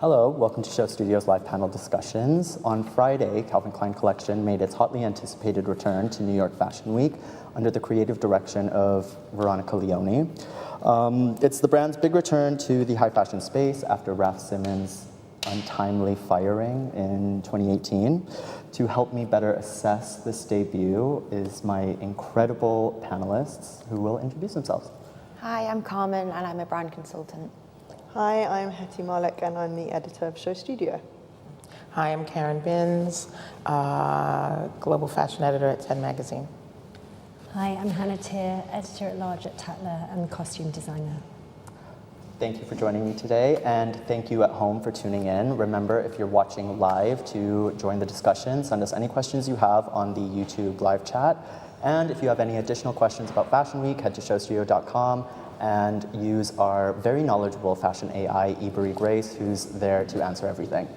Hello, welcome to SHOWstudio's live panel discussions. On Friday, Calvin Klein Collection made its hotly anticipated return to New York Fashion Week under the creative direction of Veronica Leoni. It's the brand's big return to the high fashion space after Raf Simons' untimely firing in 2018. To help me better assess this debut is my incredible panelists who will introduce themselves. Hi, I'm Karmen and I'm a brand consultant. Hi, I'm Hetty Mahlich and I'm the editor of SHOWstudio. Hi, I'm Karen Binns, global fashion editor at 10 Magazine. Hi, I'm Teare, editor-at-large at Tatler and costume designer. Thank you for joining me today, and thank you at home for tuning in. Remember, if you're watching live, to join the discussion. Send us any questions you have on the YouTube live chat. And if you have any additional questions about Fashion Week, head to showstudio.com and use our very knowledgeable fashion AI, Ebery Grace, who's there to answer everything.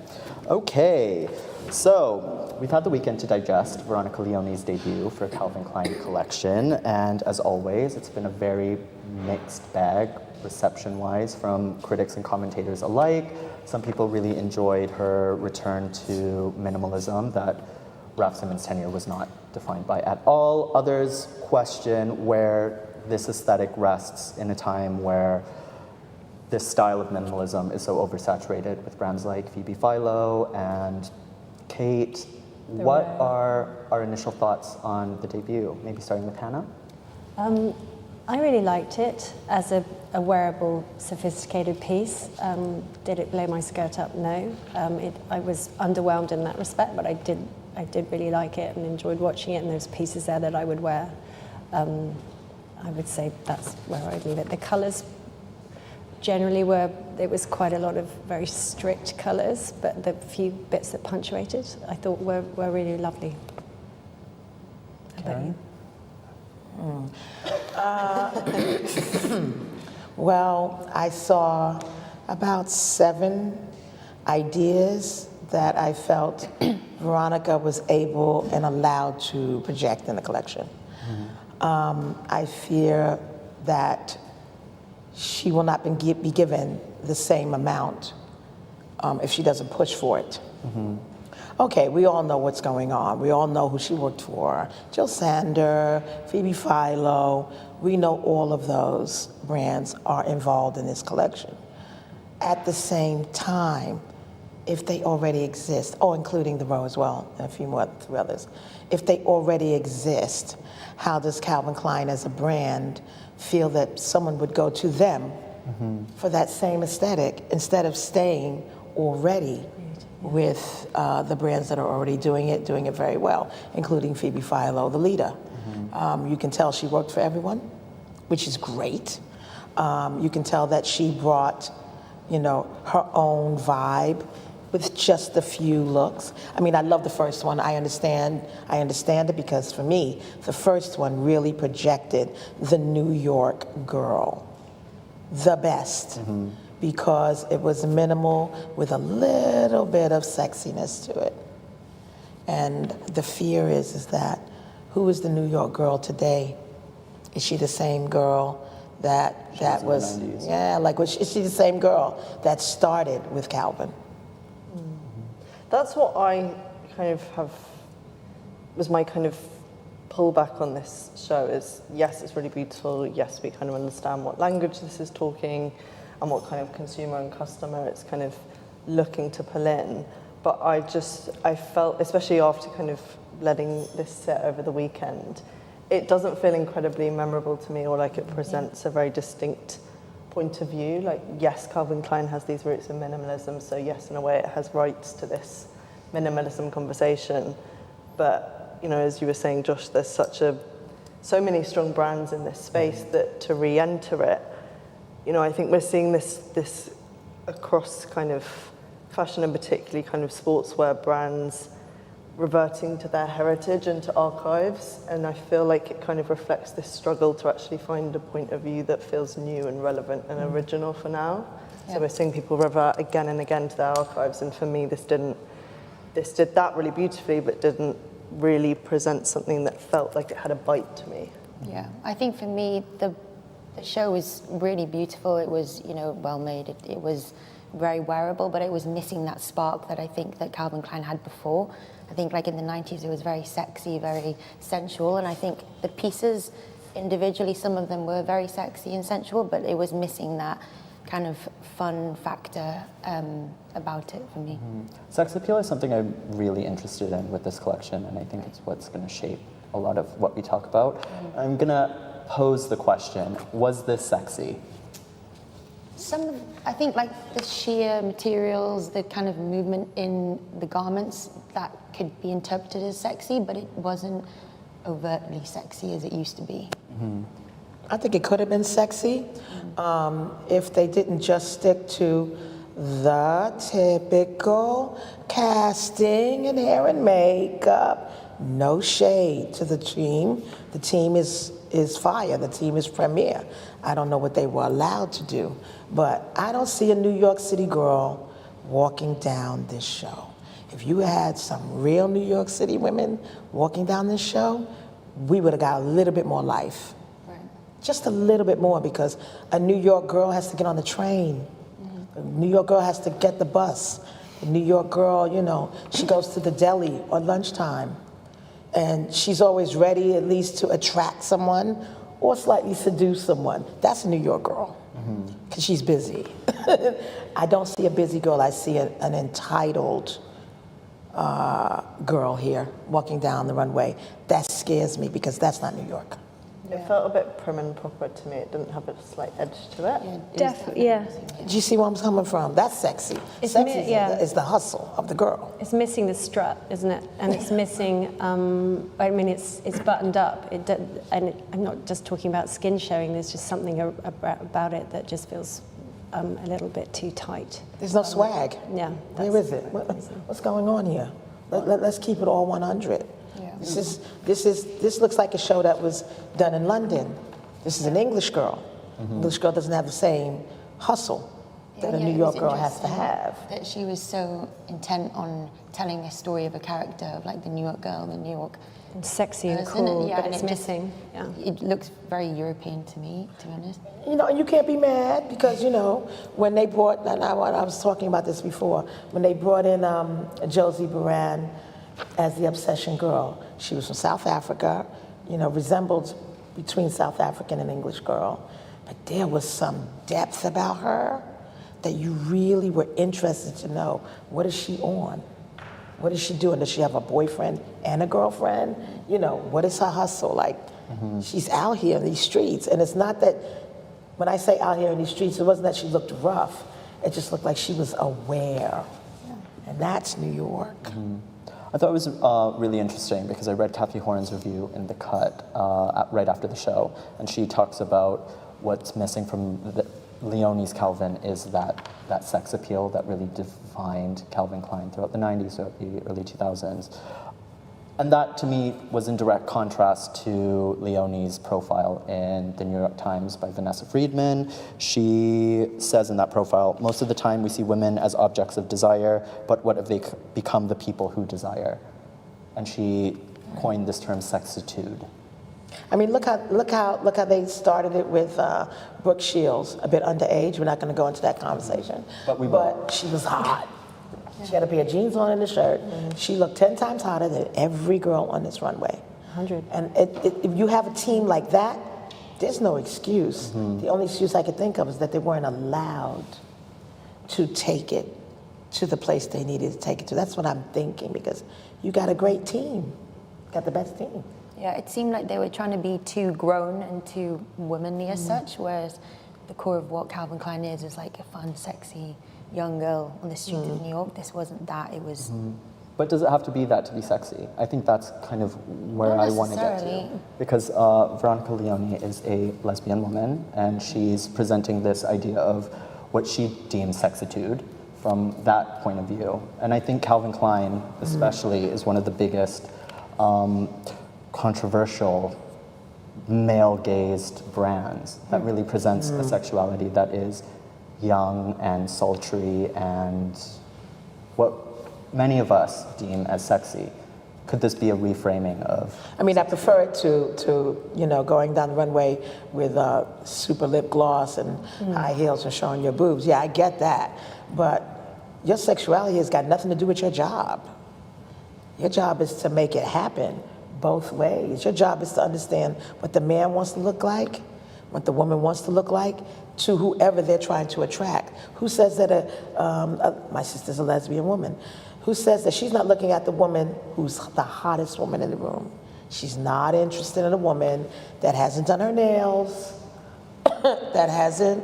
Okay, so we've had the weekend to digest Veronica Leoni's debut for Calvin Klein Collection, and as always, it's been a very mixed bag, reception-wise, from critics and commentators alike. Some people really enjoyed her return to minimalism that Raf Simons' tenure was not defined by at all. Others question where this aesthetic rests in a time where this style of minimalism is so oversaturated with brands like Phoebe Philo and Kate. What are our initial thoughts on the debut? Maybe starting with Hannah? I really liked it as a wearable, sophisticated piece. Did it blow my skirt up? No. I was underwhelmed in that respect, but I did really like it and enjoyed watching it, and there's pieces there that I would wear. I would say that's where I'd leave it. The colours generally it was quite a lot of very strict colours, but the few bits that punctuated I thought were really lovely. How about you? Well, I saw about 7 ideas that I felt Veronica was able and allowed to project in the collection. I fear that she will not be given the same amount if she doesn't push for it. Okay, we all know what's going on. We all know who she worked for. Jill Sander, Phoebe Philo. We know all of those brands are involved in this collection. At the same time, if they already exist, including the Row as well, and a few more others, if they already exist, how does Calvin Klein as a brand feel that someone would go to them for that same aesthetic instead of staying already with the brands that are already doing it very well, including Phoebe Philo, the leader. You can tell she worked for everyone, which is great. You can tell that she brought, her own vibe with just a few looks. I mean, I love the first one. I understand it because for me, the first one really projected the New York girl, the best, because it was minimal with a little bit of sexiness to it. And the fear is that who is the New York girl today? Is she the same girl that was, is she the same girl that started with Calvin? That's what I was my kind of pullback on this show is, yes, it's really beautiful. Yes, we kind of understand what language this is talking and what kind of consumer and customer it's kind of looking to pull in. But I felt, especially after kind of letting this sit over the weekend, it doesn't feel incredibly memorable to me or like it presents a very distinct point of view. Like, yes, Calvin Klein has these roots in minimalism, so yes, in a way it has rights to this minimalism conversation. But, as you were saying, Josh, there's so many strong brands in this space that to re-enter it, I think we're seeing this across kind of fashion and particularly kind of sportswear brands reverting to their heritage and to archives, and I feel like it kind of reflects this struggle to actually find a point of view that feels new and relevant and original for now. So we're seeing people revert again and again to their archives, and for me this did that really beautifully, but didn't really present something that felt like it had a bite to me. Yeah, I think for me the show was really beautiful. It was well made. It was very wearable, but it was missing that spark that I think that Calvin Klein had before. I think like in the 90s it was very sexy, very sensual, and I think the pieces individually, some of them were very sexy and sensual, but it was missing that kind of fun factor about it for me. Sex appeal is something I'm really interested in with this collection, and I think it's what's going to shape a lot of what we talk about. I'm going to pose the question, was this sexy? I think like the sheer materials, the kind of movement in the garments, that could be interpreted as sexy, but it wasn't overtly sexy as it used to be. I think it could have been sexy if they didn't just stick to the typical casting and hair and makeup. No shade to the team. The team is fire. The team is premier. I don't know what they were allowed to do, but I don't see a New York City girl walking down this show. If you had some real New York City women walking down this show, we would have got a little bit more life. Just a little bit more, because a New York girl has to get on the train. A New York girl has to get the bus. A New York girl, you know, she goes to the deli or lunchtime, and she's always ready at least to attract someone or slightly seduce someone. That's a New York girl, because she's busy. I don't see a busy girl. I see an entitled girl here walking down the runway. That scares me, because that's not New York. It felt a bit prim and proper to me. It didn't have a slight edge to it. Definitely, yeah. Do you see where I'm coming from? That's sexy. It's Sexy yeah. is the hustle of the girl. It's missing the strut, isn't it? And it's missing. I mean, it's buttoned up. I'm not just talking about skin showing. There's just something about it that just feels a little bit too tight. There's no swag. Yeah. Where is it? What's going on here? Let's keep it all 100. Yeah. This looks like a show that was done in London. This is an English girl. English girl doesn't have the same hustle that a New it York was girl has to interesting have. That she was so intent on telling this story of a character of like the New York girl, the New York It's sexy and person, cool, yeah, but and it's it just- missing. Yeah. It looks very European to me, to be honest. You know, and you can't be mad, because, you know, when they brought, and I was talking about this before, when they brought in Josie Buran as the obsession girl, she was from South Africa, you know, resembled between South African and English girl, but there was some depth about her that you really were interested to know, what is she on? What is she doing? Does she have a boyfriend and a girlfriend? You know, what is her hustle? Like, she's out here in these streets, and it's not that, when I say out here in these streets, it wasn't that she looked rough, it just looked like she was aware, and that's New York. I thought it was really interesting because I read Kathy Horn's review in The Cut right after the show, and she talks about what's missing from Leoni's Calvin is that sex appeal that really defined Calvin Klein throughout the 90s, throughout the early 2000s. And that, to me, was in direct contrast to Leoni's profile in the New York Times by Vanessa Friedman. She says in that profile, most of the time we see women as objects of desire, but what if they become the people who desire? And she coined this term sexitude. I mean, look how they started it with Brooke Shields, a bit underage. We're not going to go into that conversation. But she was hot. She had a pair of jeans on and a shirt. She looked 10 times hotter than every girl on this runway. 100. And if you have a team like that, there's no excuse. The only excuse I could think of is that they weren't allowed to take it to the place they needed to take it to. That's what I'm thinking, because you got a great team. Got the best team. Yeah, it seemed like they were trying to be too grown and too womanly as such, whereas the core of what Calvin Klein is like a fun, sexy young girl on the streets of New York. This wasn't that, it was... But does it have to be that to be sexy? I think that's kind of where Not I want to get to. necessarily. Because Veronica Leoni is a lesbian woman, and she's presenting this idea of what she deems sexitude from that point of view. And I think Calvin Klein, especially, is one of the biggest controversial male-gazed brands that really presents a sexuality that is young and sultry and what many of us deem as sexy. could this be a reframing of? I mean, I prefer it to you know, going down the runway with super lip gloss and high heels and showing your boobs. Yeah, I get that. But your sexuality has got nothing to do with your job. Your job is to make it happen both ways. Your job is to understand what the man wants to look like, what the woman wants to look like, to whoever they're trying to attract. Who says that my sister's a lesbian woman? Who says that she's not looking at the woman who's the hottest woman in the room? She's not interested in a woman that hasn't done her nails, that hasn't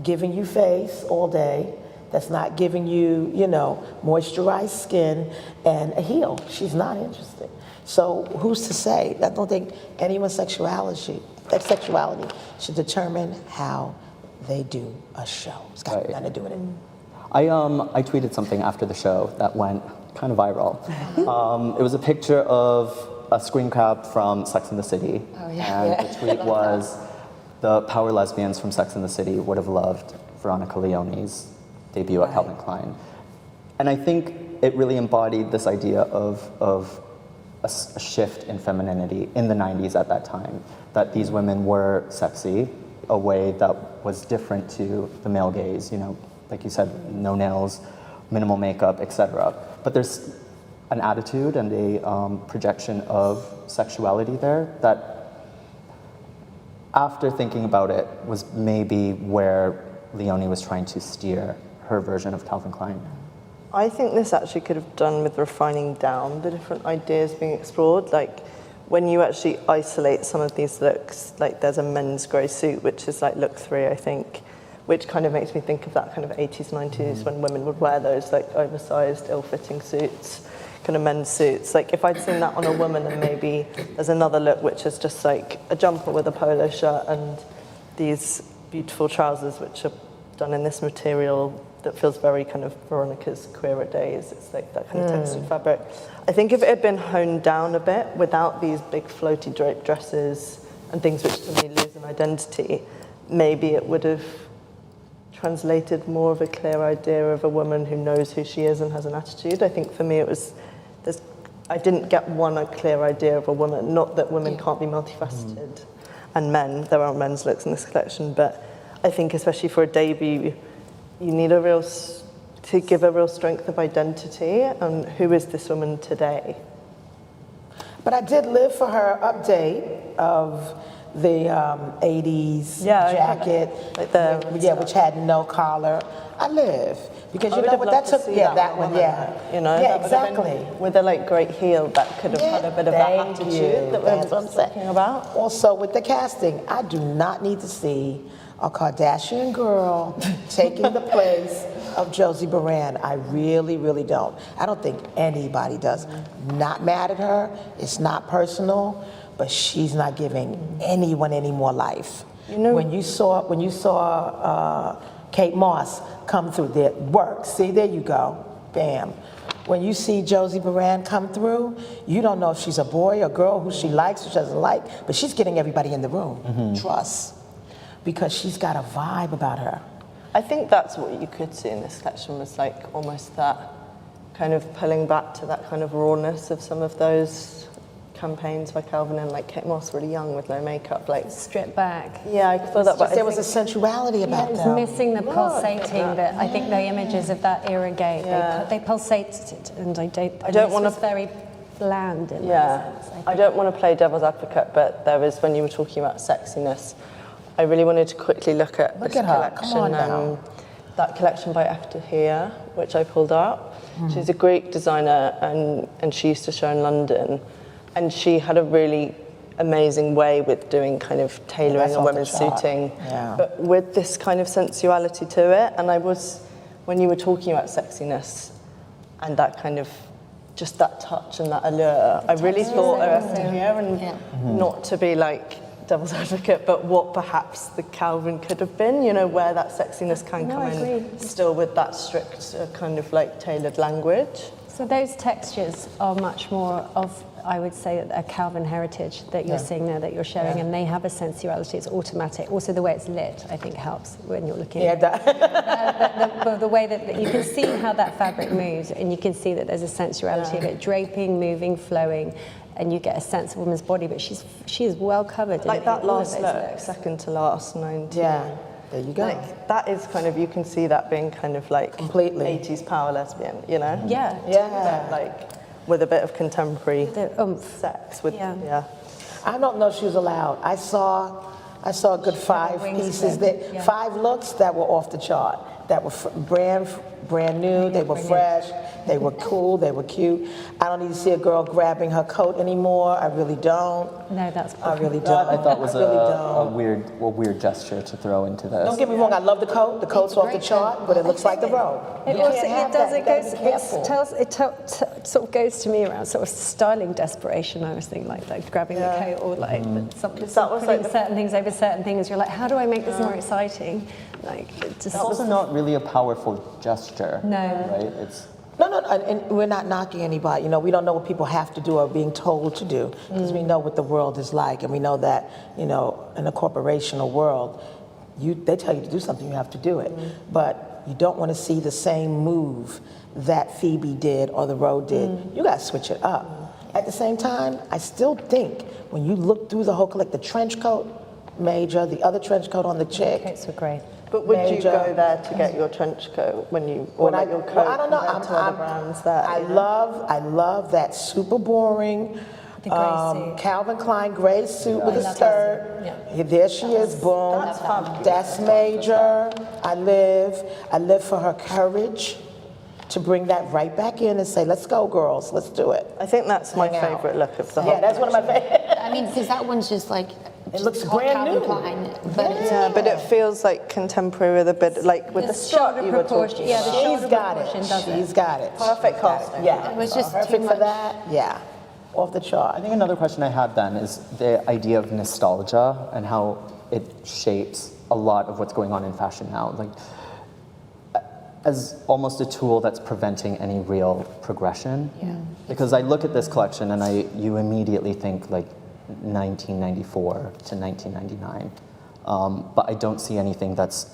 given you face all day, that's not giving you, you know, moisturized skin and a heel. She's not interested. So who's to say? I don't think anyone's sexuality should determine how they do a show. It's got nothing to do with it. I tweeted something after the show that went kind of viral. It was a picture of a screen grab from Sex and the City. Oh, yeah. And the tweet was, the power lesbians from Sex and the City would have loved Veronica Leoni's debut at Calvin Klein. And I think it really embodied this idea of a shift in femininity in the 90s at that time, that these women were sexy, a way that was different to the male gaze, you know, like you said, no nails, minimal makeup, etc. But there's an attitude and a projection of sexuality there that, after thinking about it, was maybe where Leoni was trying to steer her version of Calvin Klein. I think this actually could have done with refining down the different ideas being explored. Like when you actually isolate some of these looks, like there's a men's grey suit, which is like look 3, I think, which kind of makes me think of that kind of 80s, 90s when women would wear those like oversized, ill-fitting suits, kind of men's suits. Like if I'd seen that on a woman, and maybe there's another look which is just like a jumper with a polo shirt and these beautiful trousers which are done in this material that feels very kind of Veronica's queerer days. It's like that kind of textured fabric. I think if it had been honed down a bit without these big floaty draped dresses and things which to me lose an identity, maybe it would have translated more of a clear idea of a woman who knows who she is and has an attitude. I think for me it was, I didn't get a clear idea of a woman, not that women can't be multifaceted, and men, there are men's looks in this collection, but I think especially for a debut, you need to give a real strength of identity and who is this woman today. But I did live for her update of the 80s jacket, like which had no collar. I live because you know what that took. Yeah, that one. Yeah, you know. Yeah, exactly. With a like great heel, that could have had a bit of that attitude that we're talking about. Also, with the casting, I do not need to see a Kardashian girl taking the place of Josie Baran. I really, really don't. I don't think anybody does. Not mad at her. It's not personal, but she's not giving anyone any more life. You know, when you saw Kate Moss come through, there work. See, there you go. Bam. When you see Josie Baran come through, you don't know if she's a boy or girl, who she likes, who she doesn't like, but she's getting everybody in the room. Trust. Because she's got a vibe about her. I think that's what you could see in this collection, was like almost that kind of pulling back to that kind of rawness of some of those campaigns by Calvin, and like Kate Moss really young with no makeup, like stripped back. Yeah, I feel that. But there was a sensuality about it. them. It was missing the pulsating bit. I think the images of that era gave. They pulsated, and I don't want to. Very bland in that sense. I don't want to play devil's advocate, but there is, when you were talking about sexiness, I really wanted to quickly look at this collection, that collection by Teare, which I pulled up. She's a Greek designer, and she used to show in London, and she had a really amazing way with doing kind of tailoring and women's suiting, but with this kind of sensuality to it. And when you were talking about sexiness and that kind of, just that touch and that allure, I really thought of Teare, and not to be like devil's advocate, but what perhaps the Calvin could have been, you know, where that sexiness can come in, still with that strict kind of like tailored language. So those textures are much more of I would say a Calvin Heritage that you're seeing there, that you're showing, and they have a sensuality. It's automatic. Also, the way it's lit, I think, helps when you're looking. The way that you can see how that fabric moves, and you can see that there's a sensuality of it, draping, moving, flowing, and you get a sense of a woman's body. But she is well covered. Like that last look, looks. second to last, 19. Yeah, there you go. Like, that is kind of, you can see that being kind of like Completely. 80s power lesbian, you know? Yeah. Yeah. Like with a bit of contemporary The oomph. sex. With, Yeah. I don't know if she was allowed. I saw a good 5 wings pieces, then, yeah. 5 looks that were off the chart, that were brand new, they were fresh, they were cool, they were cute. I don't need to see a girl grabbing her coat anymore. I really don't. No, that's I really don't. That I thought was I really a don't. weird gesture to throw into this. Don't get me wrong, I love the coat. The coat's off the chart, but it looks like the robe. It You also can't have it does that. it You gotta goes be careful. it sort of goes to me around sort of styling desperation. I was thinking like grabbing the coat or like something, That was putting like certain things over certain things. You're like, how do I make this more exciting? Like it just It's also not really a powerful gesture. No. Right? It's No, and we're not knocking anybody. You know, we don't know what people have to do or are being told to do, because we know what the world is like, and we know that, you know, in a corporational world, they tell you to do something, you have to do it. But you don't want to see the same move that Phoebe did or the Road did. You got to switch it up. At the same time, I still think when you look through the whole, like the trench coat, Major, the other trench coat on the chick. coats were great. But would Major. you go there to get your trench coat when you, or like your coat I don't know. compared to other brands there? I love that super boring The grey suit. Calvin Klein gray suit with a love skirt. that. Yeah, there she is, boom. That's fabulous. That's Major. I live for her courage to bring that right back in and say, let's go, girls, let's do it. I think that's my Hang out. favourite look of the whole. Yeah, that's one of my favorite. I mean, because that one's just like It looks hot brand Calvin new. Klein, but it's Yeah, but it feels like contemporary with a bit, like with the strut shoulder you were proportion, talking yeah, the about. shoulder She's got proportion it. does it. She's got it. Perfect She's got it. casting. Yeah. It was just too perfect for much. that. Yeah. Off the chart. I think another question I had then is the idea of nostalgia and how it shapes a lot of what's going on in fashion now. Like, as almost a tool that's preventing any real progression. Yeah. Because I look at this collection and you immediately think like 1994 to 1999. But I don't see anything that's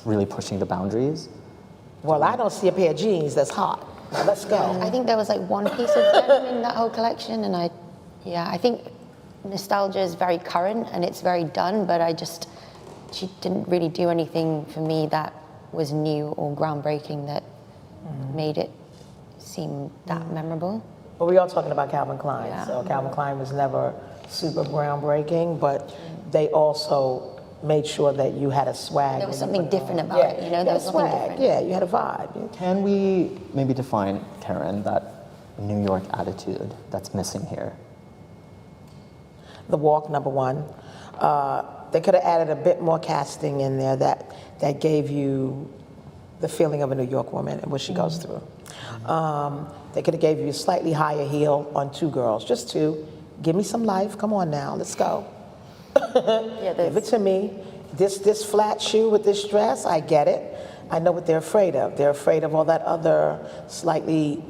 really pushing the boundaries. Well, I don't see a pair of jeans that's hot. Now, let's go. I think there was like one piece of denim in that whole collection, and I think nostalgia is very current and it's very done, but she didn't really do anything for me that was new or groundbreaking that made it seem that memorable. But we are talking about Calvin Klein, Yeah. so Calvin Klein was never super groundbreaking, but they also made sure that you had a swag. There was when you something put it different on. about Yeah, it, you know, you there had was something swag. different. Yeah, you had a vibe. Can we maybe define, Karen, that New York attitude that's missing here? The walk, number one. They could have added a bit more casting in there that gave you the feeling of a New York woman and what she goes through. They could have gave you a slightly higher heel on 2 girls, just 2. Give me some life. Come on now, let's go. Give it to me. This flat shoe with this dress, I get it. I know what they're afraid of. They're afraid of all that other slightly,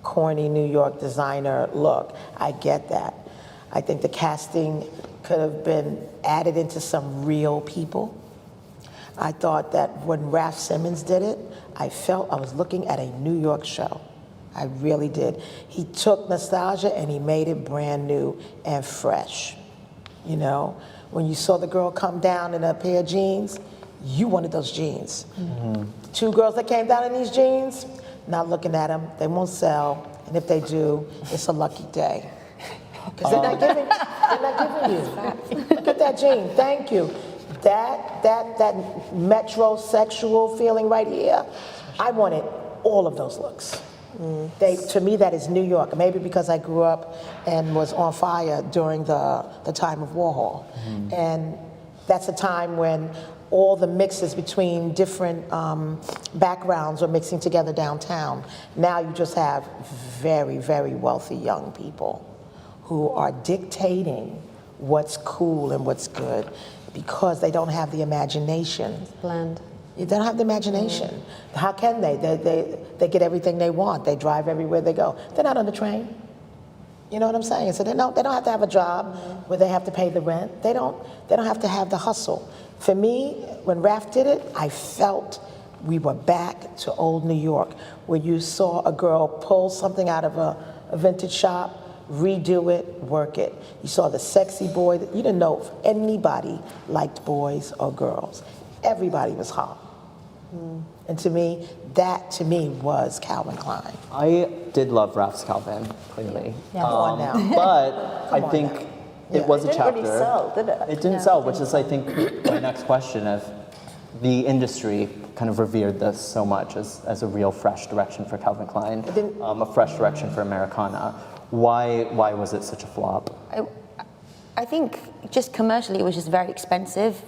corny New York designer look. I get that. I think the casting could have been added into some real people. I thought that when Raf Simons did it, I felt I was looking at a New York show. I really did. He took nostalgia and he made it brand new and fresh. When you saw the girl come down in a pair of jeans, you wanted those jeans. 2 girls that came down in these jeans, not looking at them, they won't sell, and if they do, it's a lucky day. Because they're not giving you. Look at that jean, thank you. That metrosexual feeling right here, I wanted all of those looks. To me, that is New York. Maybe because I grew up and was on fire during the time of Warhol. And that's a time when all the mixes between different backgrounds are mixing together downtown. Now you just have very, very wealthy young people who are dictating what's cool and what's good because they don't have the imagination. Bland. They don't have the imagination. How can they? They get everything they want. They drive everywhere they go. They're not on the train. You know what I'm saying? So they don't have to have a job where they have to pay the rent. They don't have to have the hustle. For me, when Raf did it, I felt we were back to old New York, where you saw a girl pull something out of a vintage shop, redo it, work it. You saw the sexy boy. You didn't know if anybody liked boys or girls. Everybody was hot. And to me, that was Calvin Klein. I did love Raf's Calvin, clearly. Yeah. Come on now. But I think it was a chapter. It didn't really sell, did it? It didn't sell, which is, I think, my next question of the industry kind of revered this so much as a real fresh direction for Calvin Klein, a fresh direction for Americana. Why was it such a flop? I think just commercially it was just very expensive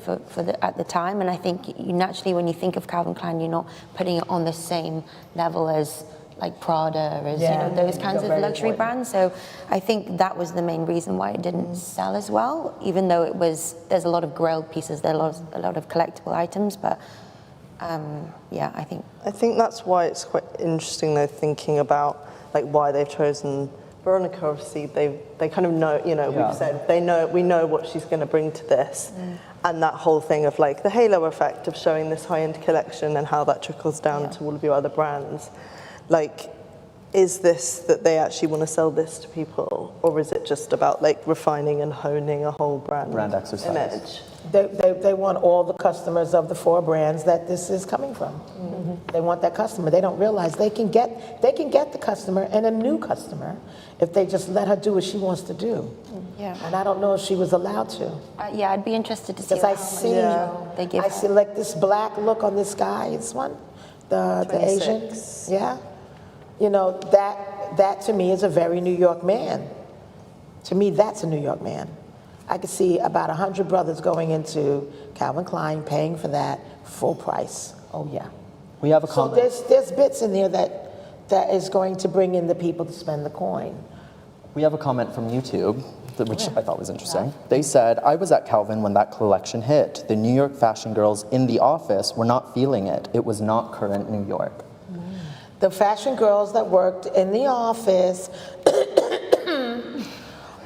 at the time, and I think you naturally, when you think of Calvin Klein, you're not putting it on the same level as like Prada, as those kinds of luxury brands. So I think that was the main reason why it didn't sell as well, even though there's a lot of grailed pieces, there's a lot of collectible items, but I think that's why it's quite interesting though, thinking about like why they've chosen Veronica. Obviously they kind of know, we've said we know what she's going to bring to this, and that whole thing of like the halo effect of showing this high-end collection and how that trickles down to all of your other brands. Like, is this that they actually want to sell this to people, or is it just about like refining and honing a whole brand exercise image? They want all the customers of the 4 brands that this is coming from. They want that customer. They don't realize they can get the customer and a new customer if they just let her do what she wants to do. Yeah. And I don't know if she was allowed to. I'd be interested to see Because they give I her. see like this black look on this guy. It's one, the Asian. 26. Yeah. That to me is a very New York man. To me, that's a New York man. I could see about 100 brothers going into Calvin Klein, paying for that full price. Oh yeah. We have a So comment. there's bits in there that is going to bring in the people to spend the coin. We have a comment from YouTube, which I thought was interesting. They said, I was at Calvin when that collection hit. The New York fashion girls in the office were not feeling it. It was not current New York. The fashion girls that worked in the office,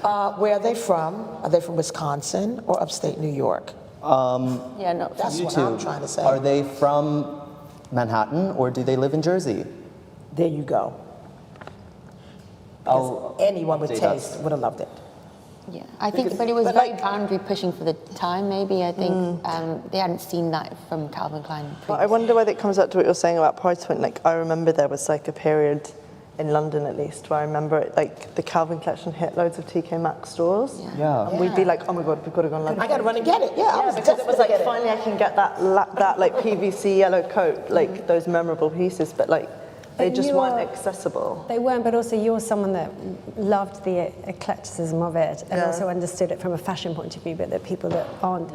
where are they from? Are they from Wisconsin or upstate New York? That's what I'm trying to say. Are they from Manhattan or do they live in Jersey? There you go. Because anyone with taste would have loved it. Yeah, I think, but it was very boundary pushing for the time. Maybe I think they hadn't seen that from Calvin Klein previously. But I wonder whether it comes up to what you're saying about price point. Like I remember there was like a period in London at least where I remember it, like the Calvin Collection hit loads of TK Maxx stores. Yeah. And we'd be like, oh my God, we've got to go on London. I got to run and get it. Yeah, Because it was like finally I can get that like PVC yellow coat, like those memorable pieces, but like they just weren't accessible. They weren't, but also you're someone that loved the eclecticism of it and also understood it from a fashion point of view, but the people that aren't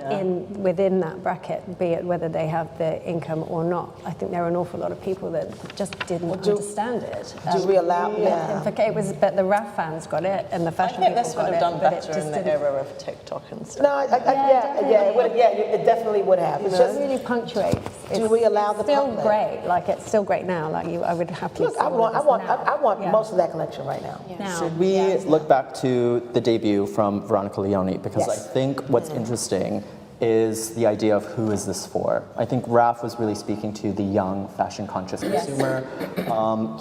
within that bracket, be it whether they have the income or not, I think there are an awful lot of people that just didn't understand it. Do we allow? But the RAF fans got it and the fashion people got it. This would have done but it better in just the didn't. era of TikTok and stuff. No, it definitely would have. It's just, really punctuates. do we allow the still public? great, like it's still great now. Like I would happily. Look, I want most of that collection right now. Now. Should we look back to the debut from Veronica Leoni? Because I think what's interesting is the idea of who is this for. I think Raf was really speaking to the young, fashion-conscious consumer.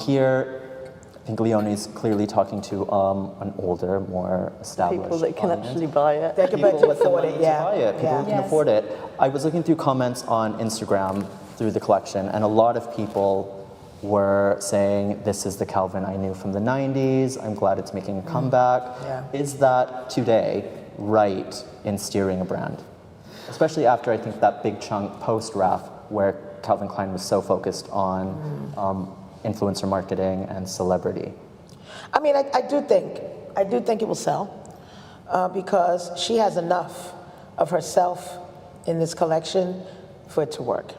Here, I think Leoni's clearly talking to an older, more established People that can audience. actually buy it. People with the money to buy it. People who can afford it. I was looking through comments on Instagram through the collection, and a lot of people were saying, this is the Calvin I knew from the 90s, I'm glad it's making a comeback. Is that today right in steering a brand? Especially after I think that big chunk post-Raf where Calvin Klein was so focused on influencer marketing and celebrity. I mean, I do think it will sell because she has enough of herself in this collection for it to work.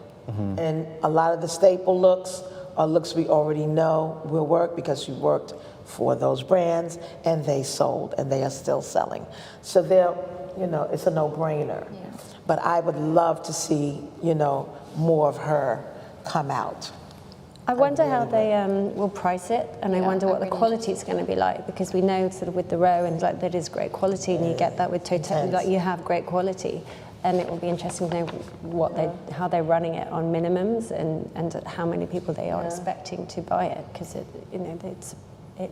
And a lot of the staple looks are looks we already know will work because she worked for those brands and they sold and they are still selling. So it's a no-brainer. But I would love to see, more of her come out. I wonder how they will price it, and I wonder what the really quality is going to be like, because we know sort of with the row and like that is great quality, and you get that with Total, like you have great quality, and it will be interesting to know how they're running it on minimums and how many people they are expecting to buy it, because it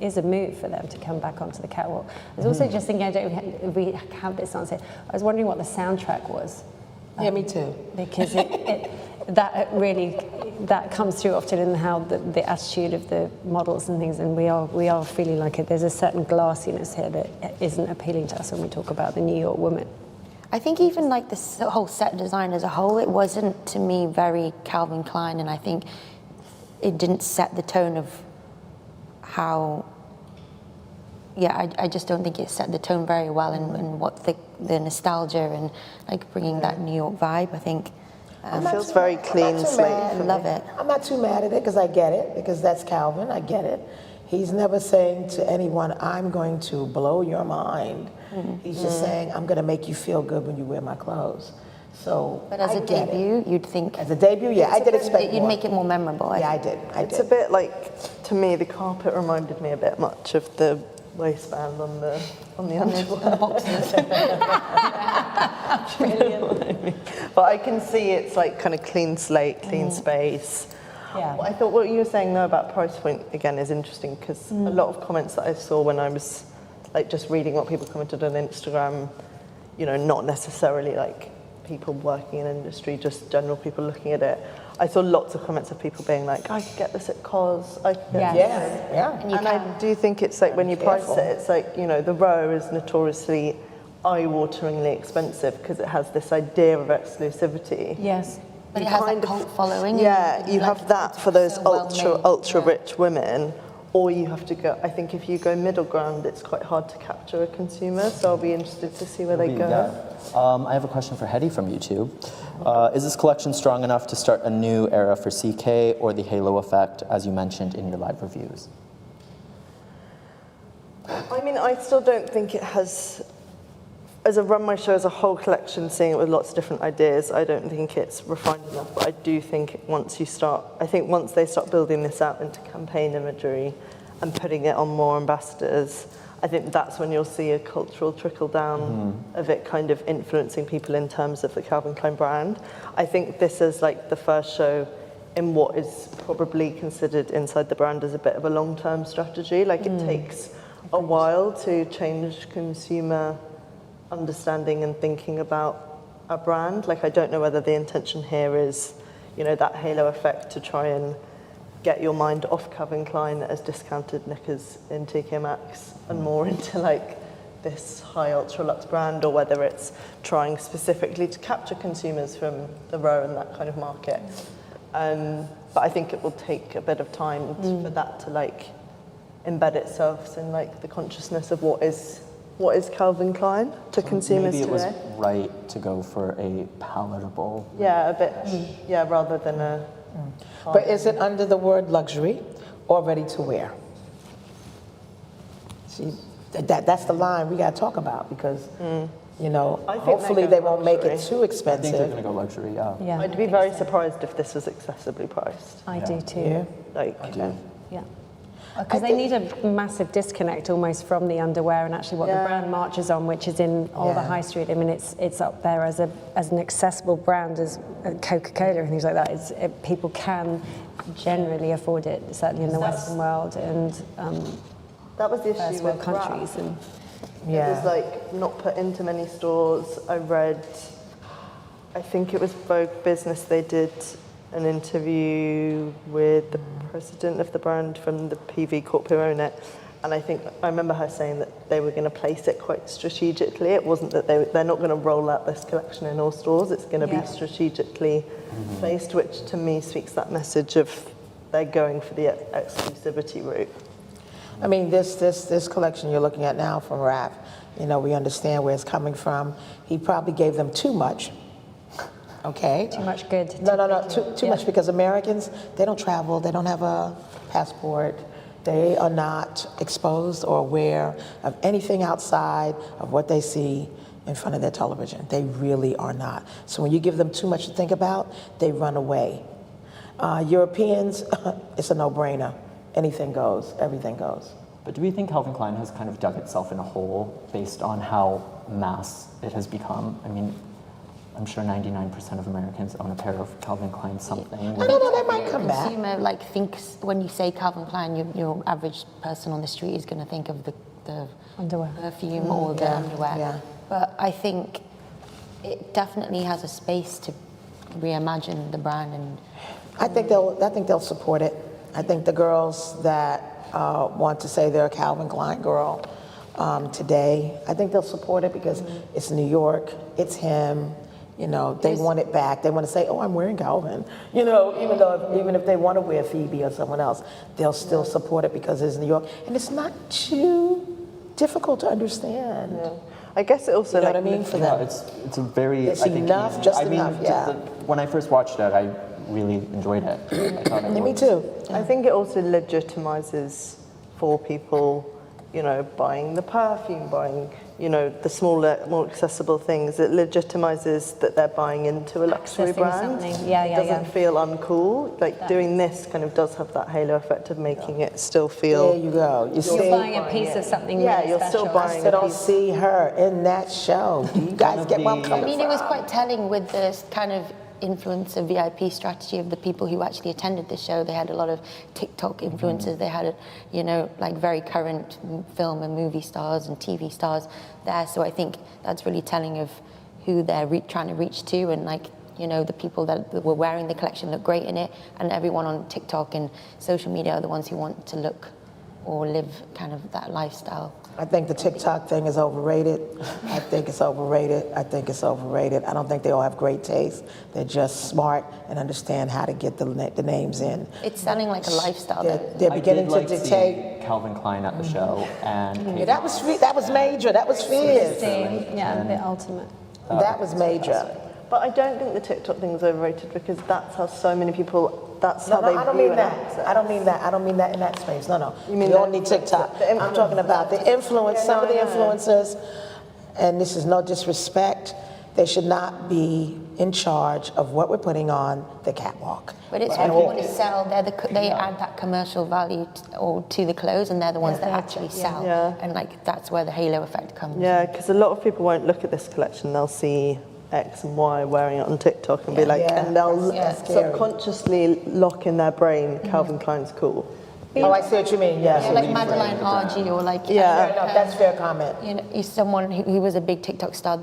is a move for them to come back onto the catwalk. I was also just thinking, I don't know if we have this answer. I was wondering what the soundtrack was. Yeah, me too. Because that comes through often in how the attitude of the models and things, and we are feeling like there's a certain glassiness here that isn't appealing to us when we talk about the New York woman. I think even like this whole set design as a whole, it wasn't to me very Calvin Klein, and I think it didn't set the tone of how. Yeah, I just don't think it set the tone very well, and what the nostalgia and like bringing that New York vibe. I think it feels very clean slate. I love it. I'm not too mad at it because I get it, because that's Calvin. I get it. He's never saying to anyone, "I'm going to blow your mind." He's just saying, "I'm going to make you feel good when you wear my clothes." So, But as a debut, you'd think as a debut, yeah, I did expect you'd more. make it more memorable. Yeah, I did. It's a bit like, to me, the carpet reminded me a bit much of the waistband on the underwear. But I can see it's like kind of clean slate, clean space. Yeah. I thought what you were saying though about price point again is interesting, because a lot of comments that I saw when I was like just reading what people commented on Instagram, not necessarily like people working in industry, just general people looking at it. I saw lots of comments of people being like, I could get this at COS. I could get this. Yeah. And I do think it's like when you price it, it's like, the row is notoriously eye-wateringly expensive because it has this idea of exclusivity. Yes. But it has that cult following. Yeah, you have that for those so well made. ultra rich women, or you have to go, I think if you go middle ground, it's quite hard to capture a consumer, so I'll be interested to see where they go. Yeah. I have a question for Hetty from YouTube. Is this collection strong enough to start a new era for CK, or the halo effect, as you mentioned in your live reviews? I mean, I still don't think it has, as I run my show as a whole collection, seeing it with lots of different ideas, I don't think it's refined enough, but I do think once they start building this out into campaign imagery and putting it on more ambassadors, I think that's when you'll see a cultural trickle down of it kind of influencing people in terms of the Calvin Klein brand. I think this is like the first show in what is probably considered inside the brand as a bit of a long-term strategy. Like it takes a while to change consumer understanding and thinking about a brand. Like I don't know whether the intention here is, that halo effect to try and get your mind off Calvin Klein as discounted knickers in TK Maxx and more into like this high ultra luxe brand, or whether it's trying specifically to capture consumers from the row and that kind of market. But I think it will take a bit of time for that to like embed itself in like the consciousness of what is Calvin Klein to consumers Maybe it was today. right to go for a palatable. Yeah, a bit. Yeah, rather than a. But is it under the word luxury or ready to wear? See, that's the line we got to talk about, because, I think hopefully they won't make it luxury. too I think they're expensive. going to go luxury, yeah. Yeah. I'd be very surprised if this was excessively priced. I do too. Yeah. Like, I do. Yeah. Because they need a massive disconnect almost from the underwear and actually what the brand marches on, which is in all the high street. I mean, it's up there as an accessible brand as Coca-Cola and things like that. People can generally afford it, certainly in the Western world and that was the issue first with world countries. Rap. And It was like not put into many stores. I read, I think it was Vogue Business, they did an interview with the president of the brand from the PV Corp who own it, and I remember her saying that they were going to place it quite strategically. It wasn't that they're not going to roll out this collection in all stores. It's going to be strategically placed, which to me speaks that message of they're going for the exclusivity route. I mean, this collection you're looking at now from Raph, we understand where it's coming from. He probably gave them too much. Okay. too much good. No. Too much, because Americans, they don't travel, they don't have a passport, they are not exposed or aware of anything outside of what they see in front of their television. They really are not. So when you give them too much to think about, they run away. Europeans, it's a no-brainer. Anything goes, everything goes. But do we think Calvin Klein has kind of dug itself in a hole based on how mass it has become? I mean, I'm sure 99% of Americans own a pair of Calvin Klein something. I don't know, they might come back. Consumer like thinks when you say Calvin Klein, your average person on the street is going to think of the Underwear. perfume or the underwear. Yeah. But I think it definitely has a space to reimagine the brand, and I think they'll support it. I think the girls that want to say they're a Calvin Klein girl today, I think they'll support it because it's New York, it's him. You know, they want it back. They want to say, "Oh, I'm wearing Calvin." You know, even if they want to wear Phoebe or someone else, they'll still support it because it's New York, and it's not too difficult to understand. Yeah. I guess it also, You know like, what I mean? For Yeah, them, it's a very, It's I think, enough, easy. just I mean, enough, yeah. when I first watched it, I really enjoyed it. I thought it me was- too. I think it also legitimizes for people, you know, buying the perfume, buying, you know, the smaller, more accessible things. It legitimizes that they're buying into a luxury Accessing brand. something. Yeah, It doesn't feel uncool. Like doing this kind of does have that halo effect of making it still feel. There you go. You You're see, buying a piece of something Yeah, really you're special. still buying I don't see her in that show. Do you guys get where I'm the- I coming mean, from? it was quite telling with this kind of influencer VIP strategy of the people who actually attended the show. They had a lot of TikTok influencers. They had, you know, like very current film and movie stars and TV stars there. So I think that's really telling of who they're trying to reach to, and like, you know, the people that were wearing the collection look great in it, and everyone on TikTok and social media are the ones who want to look or live kind of that lifestyle. I think the TikTok thing is overrated. I think it's overrated. I think it's overrated. I don't think they all have great taste. They're just smart and understand how to get the names in. It's selling like a lifestyle. They're I beginning did like to dictate. seeing Calvin Klein at the show, and Yeah, that was major. That was fierce. Yeah, the ultimate. That was major. But I don't think the TikTok thing is overrated because that's how so many people. That's how they I don't view mean an that. accent. I don't mean that. I don't mean that in that space. No. You mean we all the- need TikTok. the I'm influence. talking about the influence. Yeah, Some no, of the I know. influencers, and this is no disrespect, they should not be in charge of what we're putting on the catwalk. But it's At when all. people sell, they add that commercial value to the clothes, and they're the ones that actually sell. Yeah. And like that's where the halo effect comes. Yeah, because a lot of people won't look at this collection. They'll see X and Y wearing it on TikTok and be like, Yeah, and they'll that's scary. subconsciously lock in their brain, Calvin Klein's cool. Oh, I see what you mean. Yes. Yeah, like Madeline Argy or like Yeah. Fair enough. That's fair comment. you know, is someone who was a big TikTok star.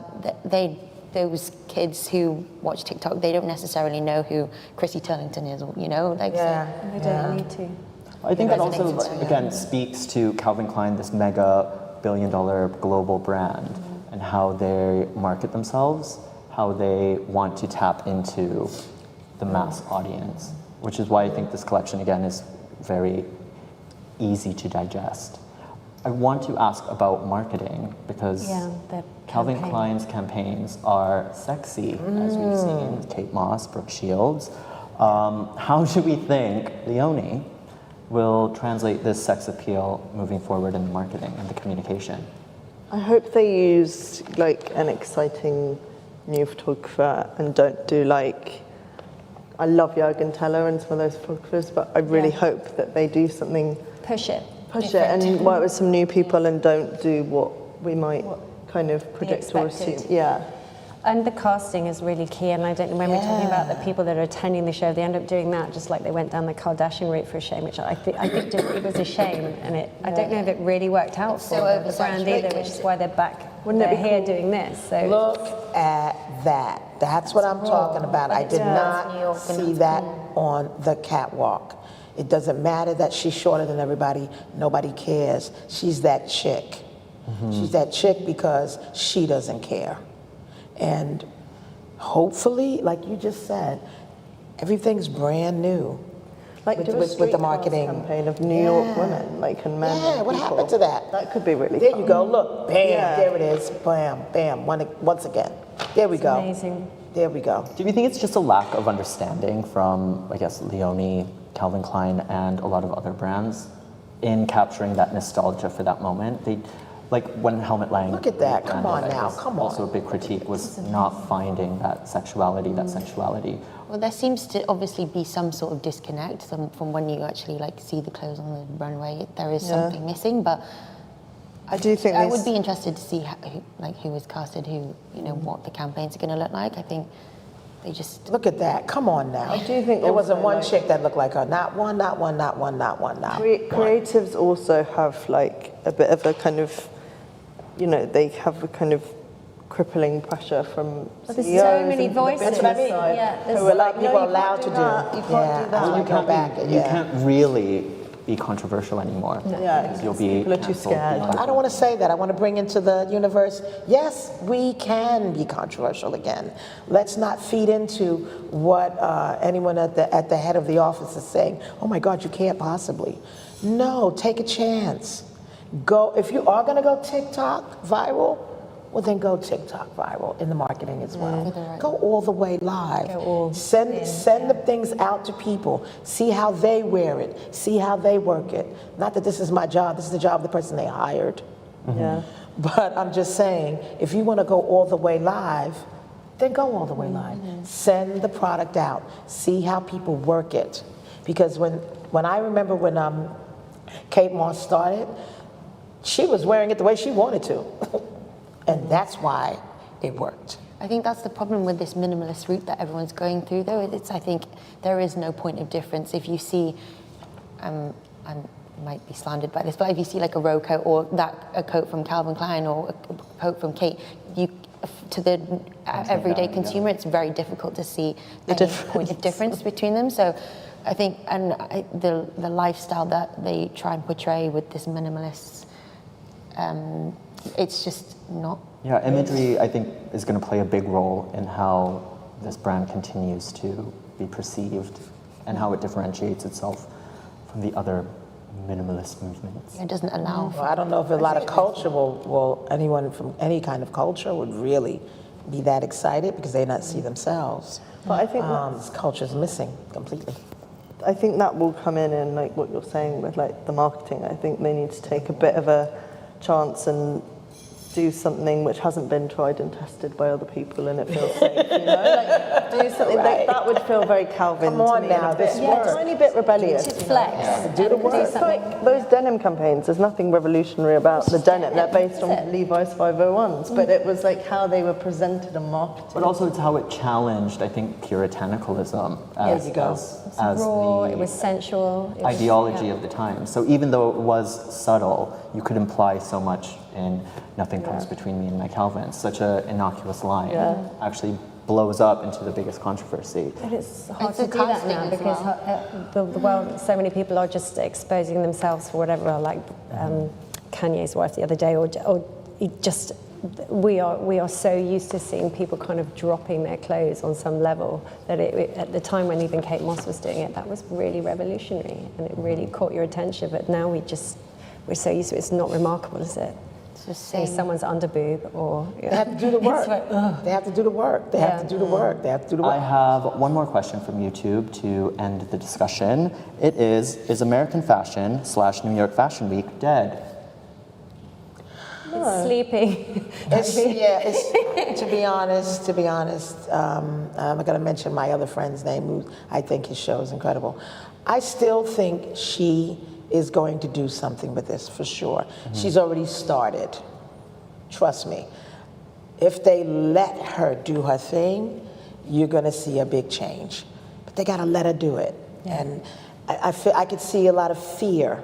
Those kids who watch TikTok, they don't necessarily know who Chrissy Turlington is, or you know, like Yeah. They don't need to. I think that Resonates also, with them. again, speaks to Calvin Klein, this mega billion-dollar global brand, and how they market themselves, how they want to tap into the mass audience, which is why I think this collection, again, is very easy to digest. I want to ask about marketing because Yeah, the Calvin campaign. Klein's campaigns are sexy, as we've seen, Kate Moss, Brooke Shields. How do we think Leoni will translate this sex appeal moving forward in the marketing and the communication? I hope they use like an exciting new photographer and don't do like. I love Jürgen Teller and some of those photographers, but I really hope that they do something, Push it. push it, and work with some new people and don't do what we might kind of predict or assume. expected. Yeah. And the casting is really key. And I don't know, when we're talking about the people that are attending the show, they end up doing that just like they went down the Kardashian route for a shame, which I think just, it was a shame. And I don't know if it really worked out It's for so the brand either, which is why they're back. Wouldn't it They're be here cool? doing this. So Look at that. That's what I'm talking about. I did New not York and see it's that on the catwalk. It doesn't matter that she's shorter than everybody. Nobody cares. She's that chick. She's that chick because she doesn't care. And hopefully, like you just said, everything's brand new. Like do a with street the cars marketing campaign of New York women, like and men. Yeah, and what people. happened to that? That could be really There fun. you go. Look, bam, Yeah. there it is. Bam, bam. Once again. There we go. amazing. There we go. Do you think it's just a lack of understanding from, I guess, Leoni, Calvin Klein, and a lot of other brands in capturing that nostalgia for that moment? like when Helmut Lang. Look at that. Come on rebranded, now. I guess Come on. Also, a big critique was not finding that sexuality, that sensuality. Well, there seems to obviously be some sort of disconnect from when you actually like see the clothes on the runway. There is something missing, but I do think I would be interested to see who was casted, what the campaigns are going to look like. I think they just Look at that. Come on now. I do think there wasn't also, one like- chick that looked like her. Not one, not one, not one, not one, not one. Creatives also have like a bit of a kind of, they have a kind of crippling pressure from But there's CEOs so many and the voices. business That's what I mean. side Yeah, there's- who are like, People no, you allowed can't to do do. that. You can't do that. I want to go back. You can't really be controversial anymore. Yeah, because you'll be people are too canceled scared. beyond I don't want to say that. I want to bring into the universe, yes, we can be controversial again. Let's not feed into what anyone at the head of the office is saying. Oh my God, you can't possibly. No, take a chance. Go, if you are going to go TikTok viral, well then go TikTok viral in the marketing as well. Go all the way live. Send the things out to people. See how they wear it. See how they work it. Not that this is my job. This is the job of the person they hired. Yeah. But I'm just saying, if you want to go all the way live, then go all the way live. Send the product out. See how people work it. Because when I remember when Kate Moss started, she was wearing it the way she wanted to. And that's why it worked. I think that's the problem with this minimalist route that everyone's going through, though. I think there is no point of difference. If you see, I might be slandered by this, but if you see like a row coat or a coat from Calvin Klein or a coat from Kate, to the everyday consumer, it's very difficult to see any point of difference between them. So I think, the lifestyle that they try and portray with this minimalist, it's just not. Yeah, imagery, I think, is going to play a big role in how this brand continues to be perceived and how it differentiates itself from the other minimalist movements. It doesn't allow. Well, I don't know if a lot of culture will anyone from any kind of culture would really be that excited because they not see themselves. But I think This culture's missing completely. I think that will come in like what you're saying with like the marketing. I think they need to take a bit of a chance and do something which hasn't been tried and tested by other people and it feels safe, like do something like that would feel very Calvin Come on to me now, and a bit, this works. tiny bit rebellious. Just flex. Do the work. Do It's something. like those denim campaigns, there's nothing revolutionary about the denim. They're based on Levi's 501s, but it was like how they were presented and marketed. But also it's how it challenged, I think, puritanicalism as, you go. as Raw, the it was sensual. It was- ideology yeah. of the time. So even though it was subtle, you could imply so much in "Nothing comes between me and my Calvin." Such an innocuous line actually blows up into the biggest controversy. But it's hard It's to a do that casting now as because well. the world, so many people are just exposing themselves for whatever, like Kanye's wife the other day, or it just, we are so used to seeing people kind of dropping their clothes on some level that at the time when even Kate Moss was doing it, that was really revolutionary and it really caught your attention. But now we're so used to it, it's not remarkable, is it? It's just See someone's underboob or... They have to do the work. They have to do the work. They have to do the work. They have to do the I work. have one more question from YouTube to end the discussion. It is American fashion / New York Fashion Week dead? It's sleeping. It's, to be honest, I'm not going to mention my other friend's name, who I think his show is incredible. I still think she is going to do something with this, for sure. She's already started. Trust me. If they let her do her thing, you're going to see a big change. But they got to let her do it. Yeah. And I could see a lot of fear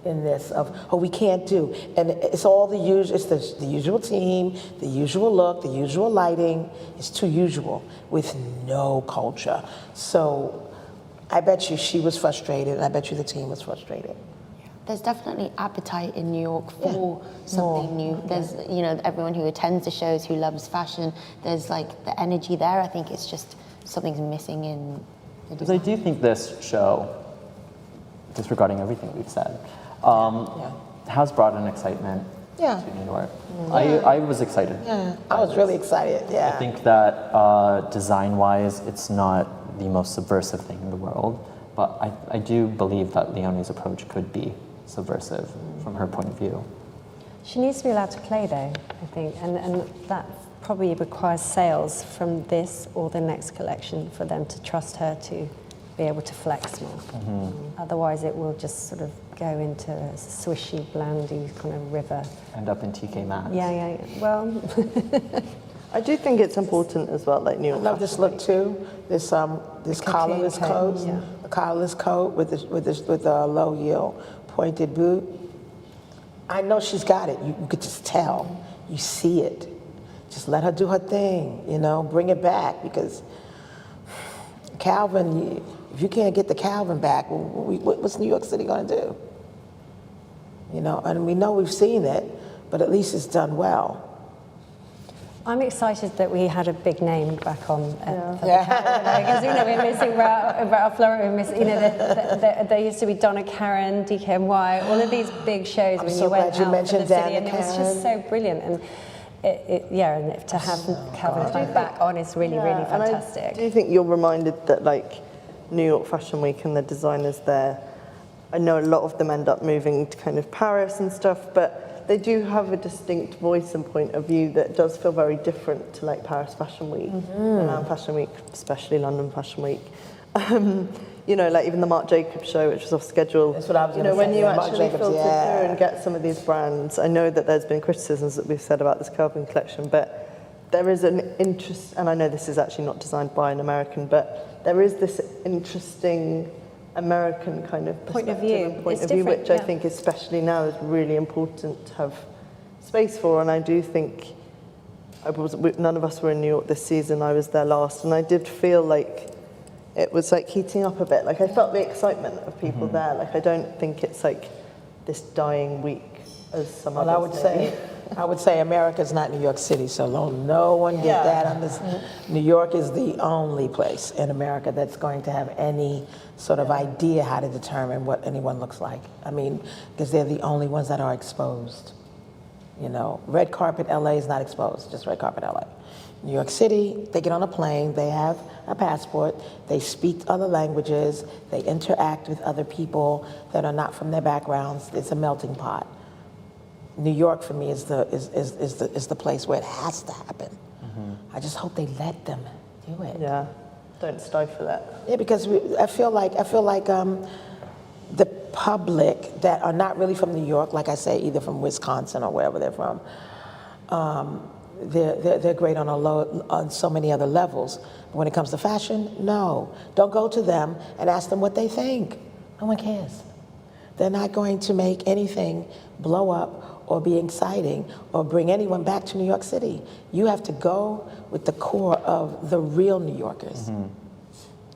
in this of, oh, we can't do. And it's all the usual, it's the usual team, the usual look, the usual lighting. It's too usual with no culture. So I bet you she was frustrated, and I bet you the team was frustrated. There's definitely appetite in New York for something new. There's, everyone who attends the shows, who loves fashion, there's like the energy there. I think it's just something's missing in the Because I design. do think this show, disregarding everything we've said, has brought an excitement to New York. I was excited. Yeah, I was really excited, yeah. I think that design-wise, it's not the most subversive thing in the world, but I do believe that Leoni's approach could be subversive from her point of view. She needs to be allowed to play though, I think, and that probably requires sales from this or the next collection for them to trust her to be able to flex more. Otherwise it will just sort of go into a swishy, blandy kind of river. End up in TK Maxx. Yeah. Well, I do think it's important as well, like New York. I love this look too. This collarless coat, yeah. a collarless coat with a low heel pointed boot. I know she's got it. You could just tell. You see it. Just let her do her thing. You know, bring it back, because Calvin. If you can't get the Calvin back, what's New York City going to do? You know, and we know we've seen it, but at least it's done well. I'm excited that we had a big name back on because we're missing Ralph Lauren, we're missing, there used to be Donna Karan, DKNY, all of these big shows when so you went glad you out mentioned for the city, Donna and it was just so brilliant. And and to have Calvin Klein back on is really fantastic. And I do think you're reminded that like New York Fashion Week and the designers there, I know a lot of them end up moving to kind of Paris and stuff, but they do have a distinct voice and point of view that does feel very different to like Paris Fashion Week, Milan Fashion Week, especially London Fashion Week. Like even the Marc Jacobs show, which was off schedule. That's what I was going to say. When you Marc actually Jacobs, filter through and get some of these brands, I know that there's been criticisms that we've said about this Calvin collection, but there is an interest, and I know this is actually not designed by an American, but there is this interesting American kind of Point of perspective view. and point It's of view, different, which I think especially now is really important to have space for. And I do think none of us were in New York this season. I was there last, and I did feel like it was like heating up a bit. Like I felt the excitement of people there. Like I don't think it's like this dying week as some others I would say America's not New York City, so no one get that on this. New York is the only place in America that's going to have any sort of idea how to determine what anyone looks like. I mean, because they're the only ones that are exposed. You know, red carpet LA is not exposed, just red carpet LA. New York City, they get on a plane, they have a passport, they speak other languages, they interact with other people that are not from their backgrounds. It's a melting pot. New York for me is the place where it has to happen. I just hope they let them do it. Yeah, don't stifle it. Yeah, because I feel like the public that are not really from New York, like I say, either from Wisconsin or wherever they're from, they're great on so many other levels. But when it comes to fashion, no, don't go to them and ask them what they think. No one cares. They're not going to make anything blow up or be exciting or bring anyone back to New York City. You have to go with the core of the real New Yorkers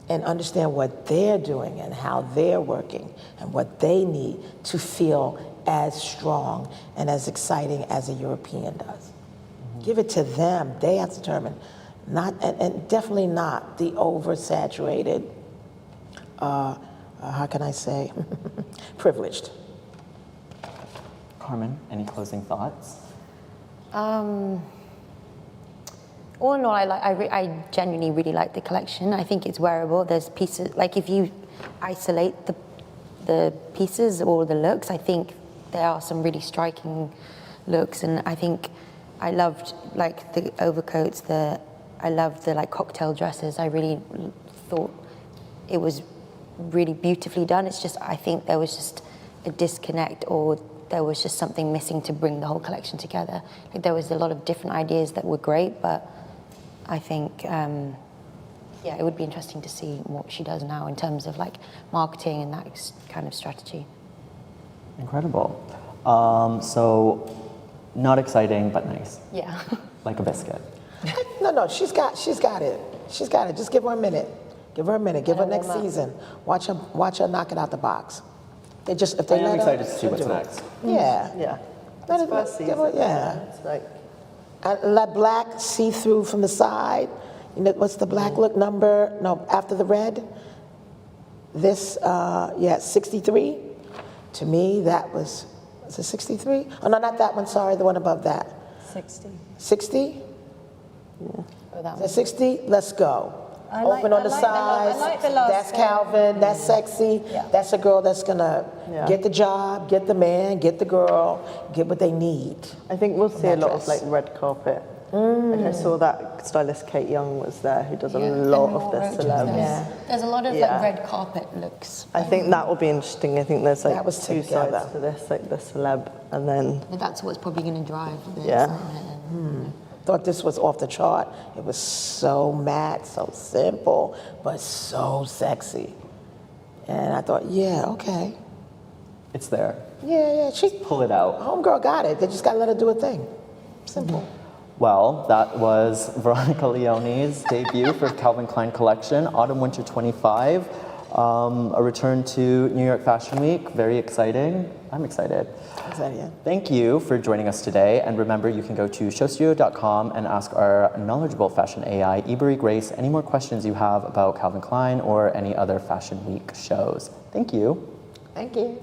and understand what they're doing and how they're working and what they need to feel as strong and as exciting as a European does. Give it to them. They have to determine, and definitely not the oversaturated, how can I say, privileged. Karmen, any closing thoughts? All in all, I genuinely really like the collection. I think it's wearable. There's pieces, like if you isolate the pieces or the looks, I think there are some really striking looks, and I think I loved like the overcoats, I loved the like cocktail dresses. I really thought it was really beautifully done. It's just, I think there was just a disconnect, or there was just something missing to bring the whole collection together. Like there was a lot of different ideas that were great, but I think, it would be interesting to see what she does now in terms of like marketing and that kind of strategy. Incredible. So, not exciting, but nice. Yeah. Like a biscuit. No, she's got it. She's got it. Just give her a minute. Give her a minute. Give her next season. Watch her knock it out the box. If they I'm let excited her, to see she'll what's do it. next. Yeah. Let It's it- first give season. her- yeah. It's like, And let black see through from the side. You know, what's the black look number? No, after the red. This, 63. To me, that was it 63? Oh, no, not that one, sorry, the one above that. 60. 60? Oh, that Is one. that 60? Let's go. Open on the sides. I like the last That's one. Calvin. That's sexy. Yeah. That's a girl that's gonna Yeah. get the job, get the man, get the girl, get what they need. I think we'll see a lot of dress. like red carpet. Like I saw that stylist Kate Young was there, who does a lot of the celebs. Yeah. There's a lot of Yeah. like red carpet looks. I think that will be interesting. I think there's like That was two together. sides to this, like the celeb, and then That's what's probably going to drive this. Yeah. isn't it? Thought this was off the chart. It was so matte, so simple, but so sexy. And I thought, yeah, okay. It's there. Yeah, she, Pull it out. homegirl got it. They just gotta let her do her thing. Simple. Well, that was Veronica Leoni's debut for Calvin Klein Collection, Autumn/Winter 25. A return to New York Fashion Week. Very exciting. I'm excited. Is that it? Thank you for joining us today. And remember, you can go to showstudio.com and ask our knowledgeable fashion AI, Ebery Grace, any more questions you have about Calvin Klein or any other Fashion Week shows. Thank you. Thank you.